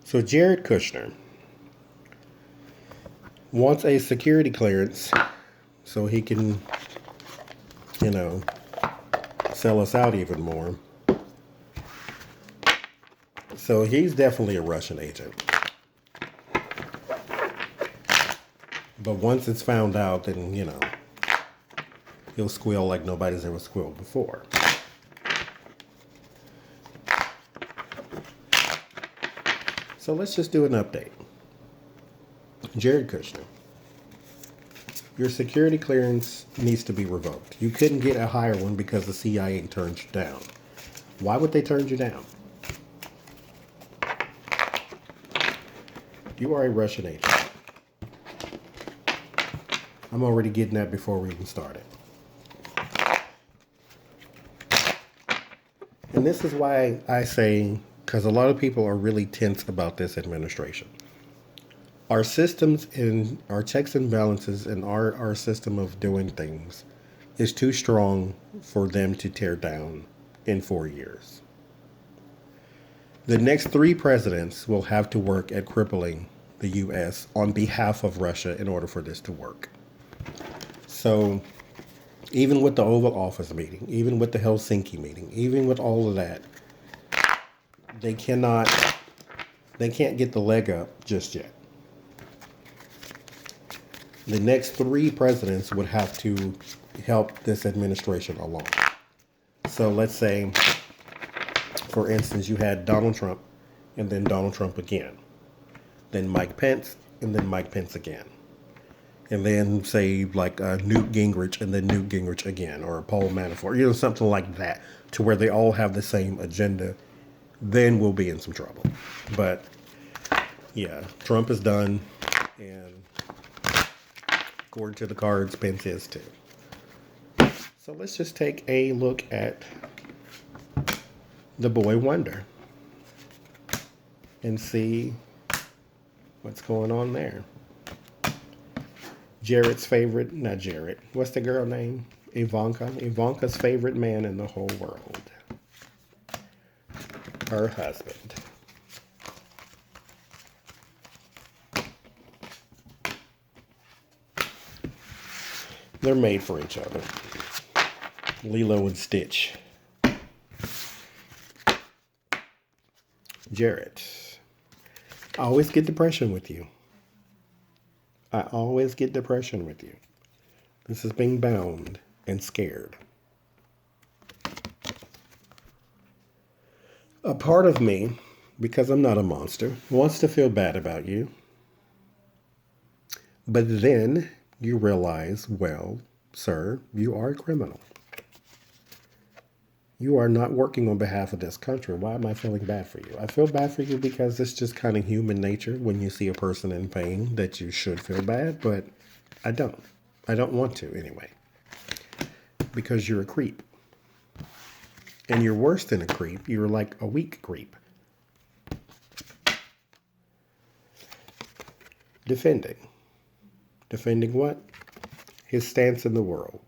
So Jared Kushner wants a security clearance so he can, you know, sell us out even more. So he's definitely a Russian agent. But once it's found out, then, he'll squeal like nobody's ever squealed before. So let's just do an update. Jared Kushner, your security clearance needs to be revoked. You couldn't get a higher one because the CIA turned you down. Why would they turn you down? You are a Russian agent. I'm already getting that before we even started. And this is why I say, because a lot of people are really tense about this administration. Our systems and our checks and balances and our system of doing things is too strong for them to tear down in 4 years. The next three presidents will have to work at crippling the U.S. on behalf of Russia in order for this to work. So even with the Oval Office meeting, even with the Helsinki meeting, even with all of that, they can't get the leg up just yet. The next three presidents would have to help this administration along. So let's say, for instance, you had Donald Trump and then Donald Trump again, then Mike Pence and then Mike Pence again. And then say like Newt Gingrich and then Newt Gingrich again, or Paul Manafort, something like that, to where they all have the same agenda. Then we'll be in some trouble. But yeah, Trump is done, and according to the cards, Pence is too. So let's just take a look at the boy wonder and see what's going on there. Jared's favorite, not Jared, what's the girl name? Ivanka's favorite man in the whole world. Her husband. They're made for each other. Lilo and Stitch. Jared, I always get depression with you. I always get depression with you. This is being bound and scared. A part of me, because I'm not a monster, wants to feel bad about you. But then you realize, well, sir, you are a criminal. You are not working on behalf of this country. Why am I feeling bad for you? I feel bad for you because it's just kind of human nature when you see a person in pain that you should feel bad, but I don't. I don't want to anyway. Because you're a creep. And you're worse than a creep. You're like a weak creep. Defending. Defending what? His stance in the world.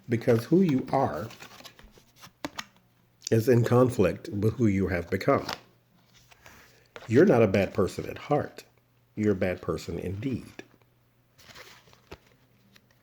Because who you are is in conflict with who you have become. You're not a bad person at heart. You're a bad person indeed.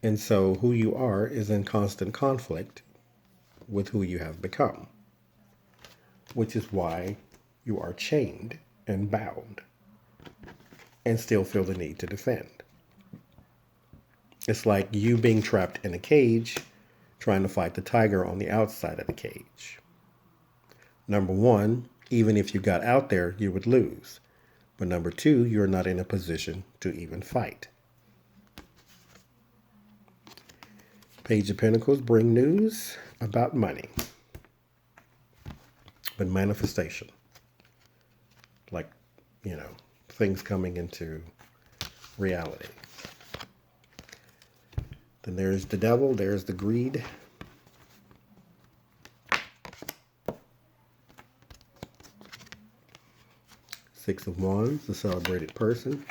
And so who you are is in constant conflict with who you have become, which is why you are chained and bound and still feel the need to defend. It's like you being trapped in a cage trying to fight the tiger on the outside of the cage. Number one, even if you got out there, you would lose. But number two, you're not in a position to even fight. Page of Pentacles bring news about money. But manifestation. Like, things coming into reality. Then there's the devil, there's the greed. Six of Wands, the celebrated person.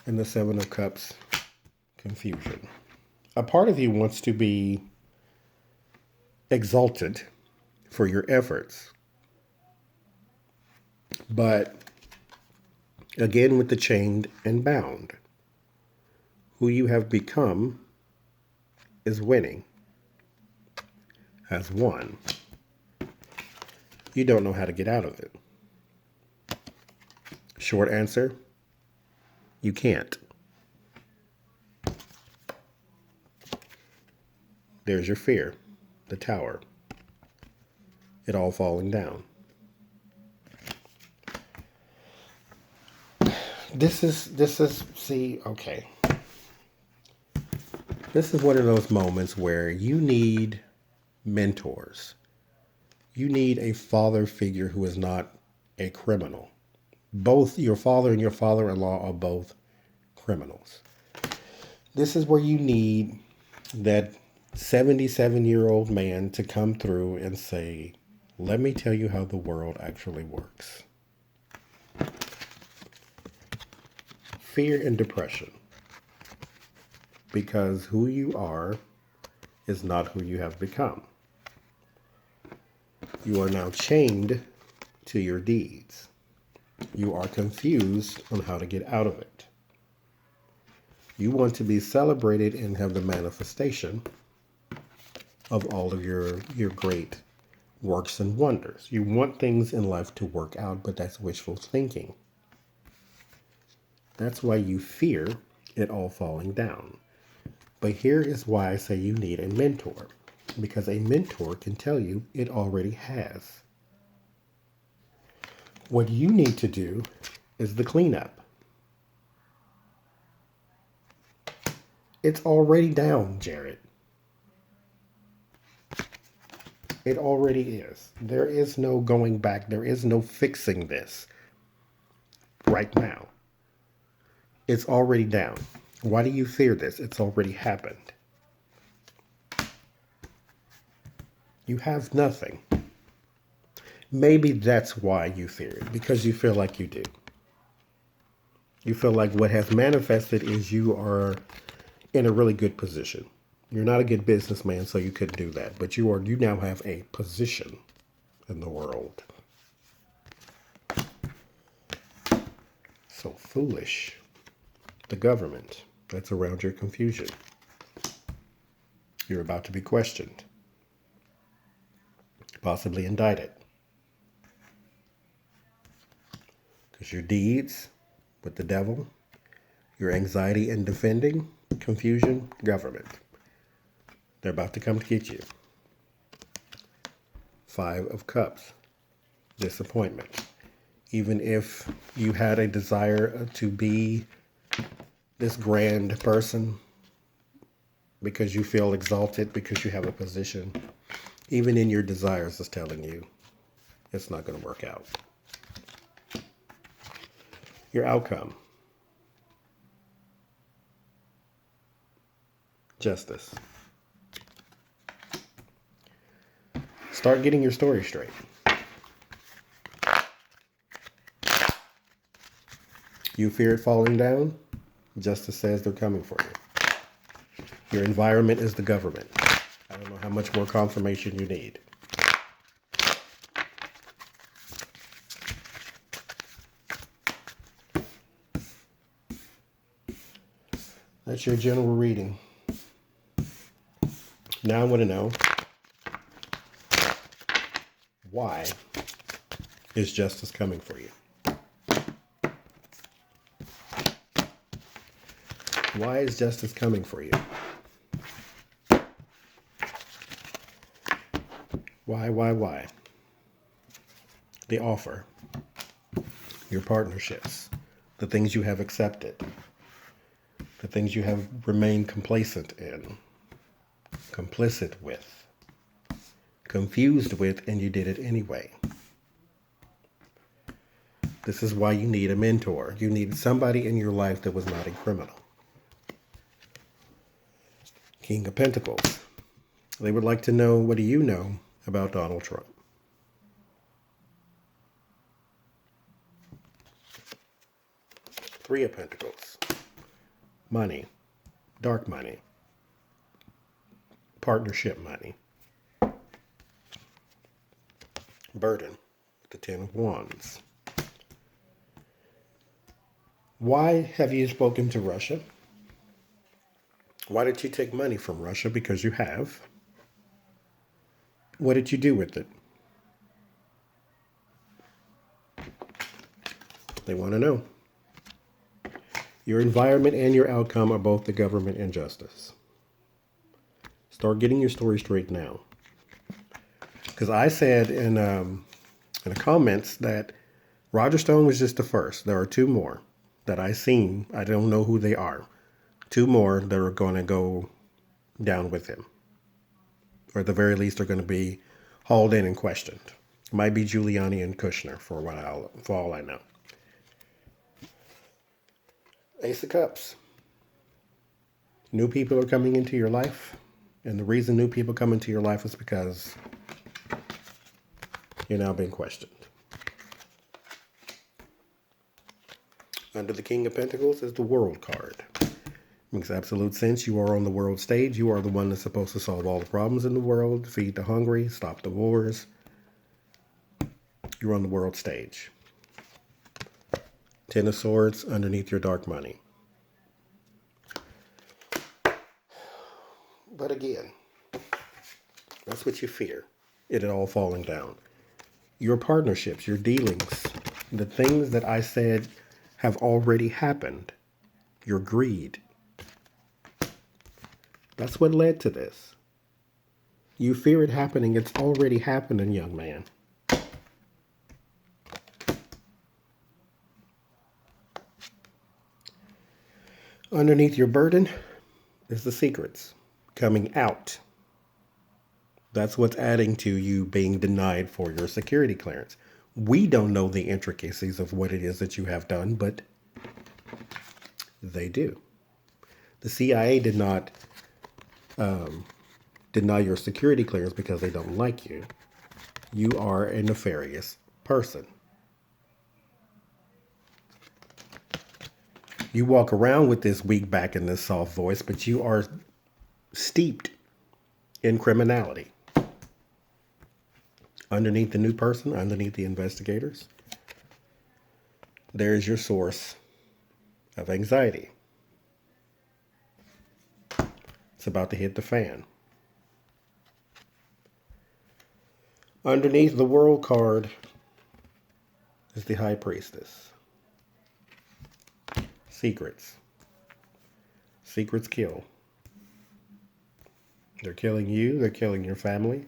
And the Seven of Cups, confusion. A part of you wants to be exalted for your efforts. But again, with the chained and bound, who you have become is winning, has won. You don't know how to get out of it. Short answer, you can't. There's your fear, the tower, it all falling down. This is see, okay. This is one of those moments where you need mentors. You need a father figure who is not a criminal. Both your father and your father-in-law are both criminals. This is where you need that 77-year-old man to come through and say, let me tell you how the world actually works. Fear and depression. Because who you are is not who you have become. You are now chained to your deeds. You are confused on how to get out of it. You want to be celebrated and have the manifestation of all of your great works and wonders. You want things in life to work out, but that's wishful thinking. That's why you fear it all falling down. But here is why I say you need a mentor. Because a mentor can tell you it already has. What you need to do is the cleanup. It's already down, Jared. It already is. There is no going back. There is no fixing this right now. It's already down. Why do you fear this? It's already happened. You have nothing. Maybe that's why you fear it, because you feel like you do. You feel like what has manifested is you are in a really good position. You're not a good businessman, so you couldn't do that. But you now have a position in the world. So foolish. The government that's around your confusion. You're about to be questioned. Possibly indicted. Because your deeds with the devil, your anxiety in defending, confusion, government. They're about to come to get you. 5 of Cups. Disappointment. Even if you had a desire to be this grand person because you feel exalted, because you have a position, even in your desires is telling you it's not going to work out. Your outcome. Justice. Start getting your story straight. You fear it falling down? Justice says they're coming for you. Your environment is the government. I don't know how much more confirmation you need. That's your general reading. Now I want to know, why is justice coming for you? Why is justice coming for you? Why? The offer, your partnerships, the things you have accepted, the things you have remained complacent in, complicit with, confused with, and you did it anyway. This is why you need a mentor. You need somebody in your life that was not a criminal. King of Pentacles. They would like to know, what do you know about Donald Trump? Three of Pentacles. Money. Dark money. Partnership money. Burden, the Ten of Wands. Why have you spoken to Russia? Why did you take money from Russia? Because you have. What did you do with it? They want to know. Your environment and your outcome are both the government and justice. Start getting your story straight now. Because I said in the comments that Roger Stone was just the first. There are two more that I seen. I don't know who they are. Two more that are going to go down with him. Or at the very least, are going to be hauled in and questioned. It might be Giuliani and Kushner for all I know. Ace of Cups. New people are coming into your life. And the reason new people come into your life is because you're now being questioned. Under the King of Pentacles is the World card. Makes absolute sense. You are on the world stage. You are the one that's supposed to solve all the problems in the world, feed the hungry, stop the wars. You're on the world stage. Ten of Swords underneath your dark money. But again, that's what you fear. It all falling down. Your partnerships, your dealings, the things that I said have already happened. Your greed. That's what led to this. You fear it happening. It's already happening, young man. Underneath your burden is the secrets coming out. That's what's adding to you being denied for your security clearance. We don't know the intricacies of what it is that you have done, but they do. The CIA did not deny your security clearance because they don't like you. You are a nefarious person. You walk around with this weak back and this soft voice, but you are steeped in criminality. Underneath the new person, underneath the investigators, there's your source of anxiety. It's about to hit the fan. Underneath the World card is the High Priestess. Secrets. Secrets kill. They're killing you. They're killing your family.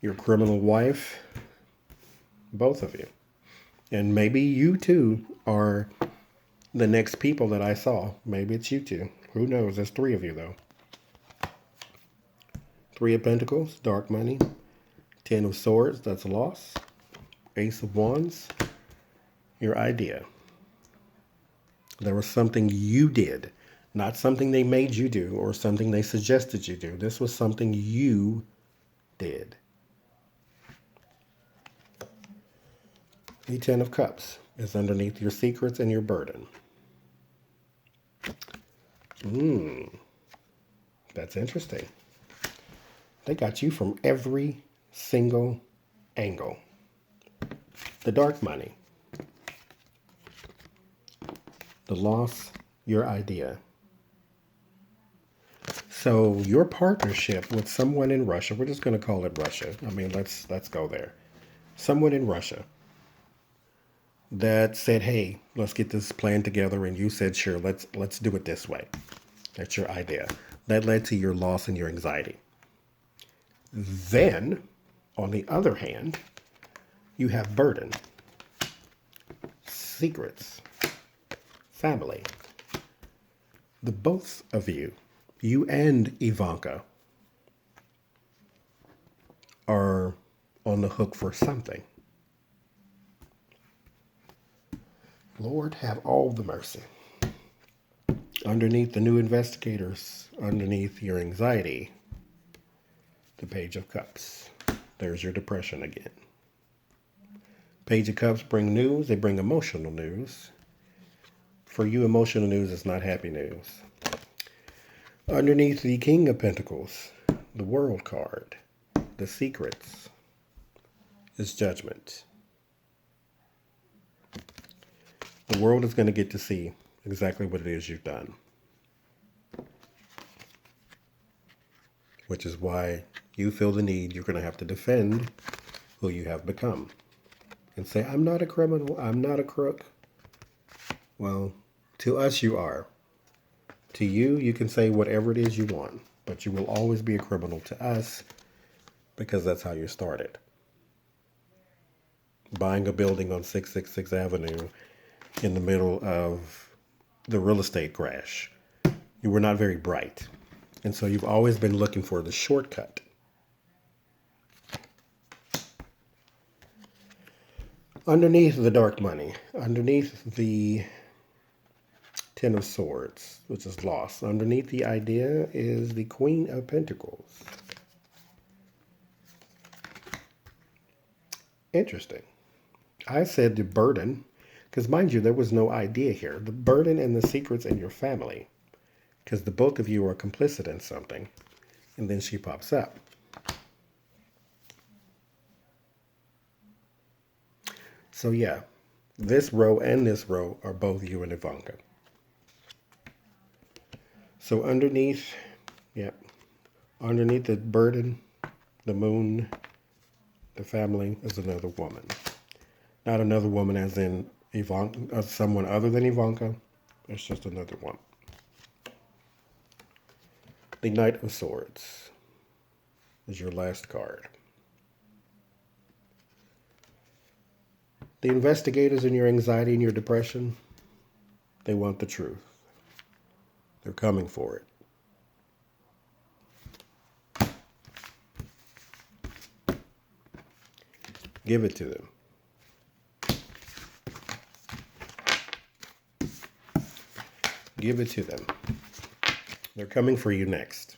Your criminal wife. Both of you. And maybe you too are the next people that I saw. Maybe it's you two. Who knows? There's three of you though. Three of Pentacles, dark money. Ten of Swords, that's a loss. Ace of Wands, your idea. There was something you did, not something they made you do or something they suggested you do. This was something you did. The Ten of Cups is underneath your secrets and your burden. That's interesting. They got you from every single angle. The dark money. The loss, your idea. So your partnership with someone in Russia, we're just going to call it Russia. I mean, let's go there. Someone in Russia that said, hey, let's get this plan together. And you said, sure, let's do it this way. That's your idea. That led to your loss and your anxiety. Then, on the other hand, you have burden, secrets, family. The both of you and Ivanka, are on the hook for something. Lord, have all the mercy. Underneath the new investigators, underneath your anxiety, the Page of Cups. There's your depression again. Page of Cups bring news. They bring emotional news. For you, emotional news is not happy news. Underneath the King of Pentacles, the World card, the secrets, is judgment. The world is going to get to see exactly what it is you've done, which is why you feel the need you're going to have to defend who you have become and say, I'm not a criminal, I'm not a crook. Well, to us, you are. To you, you can say whatever it is you want, but you will always be a criminal to us because that's how you started. Buying a building on 666 Avenue in the middle of the real estate crash. You were not very bright. And so you've always been looking for the shortcut. Underneath the dark money, underneath the Ten of Swords, which is lost, underneath the idea is the Queen of Pentacles. Interesting. I said the burden, because mind you, there was no idea here. The burden and the secrets in your family, because the both of you are complicit in something. And then she pops up. So yeah, this row and this row are both you and Ivanka. So underneath, underneath the burden, the moon, the family is another woman. Not another woman as in Ivanka, someone other than Ivanka. It's just another one. The Knight of Swords is your last card. The investigators in your anxiety and your depression, they want the truth. They're coming for it. Give it to them. Give it to them. They're coming for you next.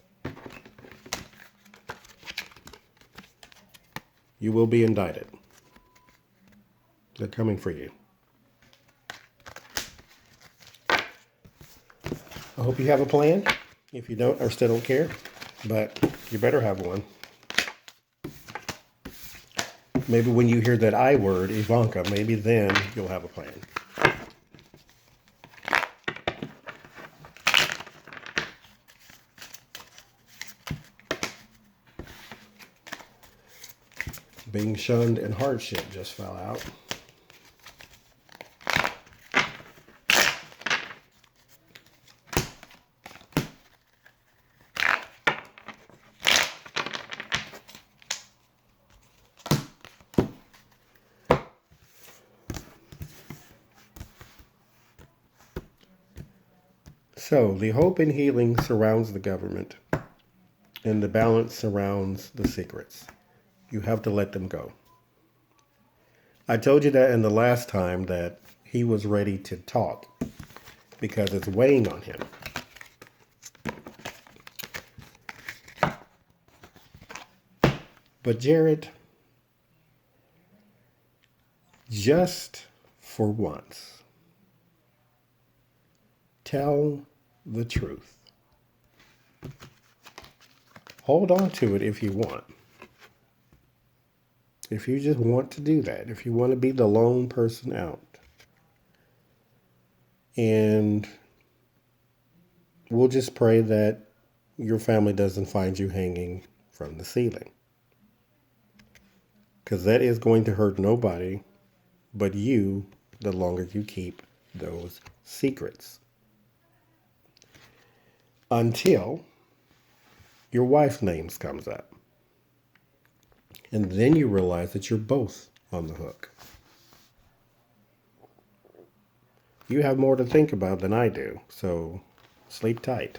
You will be indicted. They're coming for you. I hope you have a plan. If you don't or still don't care, but you better have one. Maybe when you hear that I word, Ivanka, maybe then you'll have a plan. Being shunned and hardship just fell out. So, the hope and healing surrounds the government, and the balance surrounds the secrets. You have to let them go. I told you that in the last time that he was ready to talk because it's weighing on him. But Jared, just for once, tell the truth. Hold on to it if you want. If you just want to do that, if you want to be the lone person out. And we'll just pray that your family doesn't find you hanging from the ceiling. Because that is going to hurt nobody but you the longer you keep those secrets. Until your wife's name comes up. And then you realize that you're both on the hook. You have more to think about than I do, so sleep tight.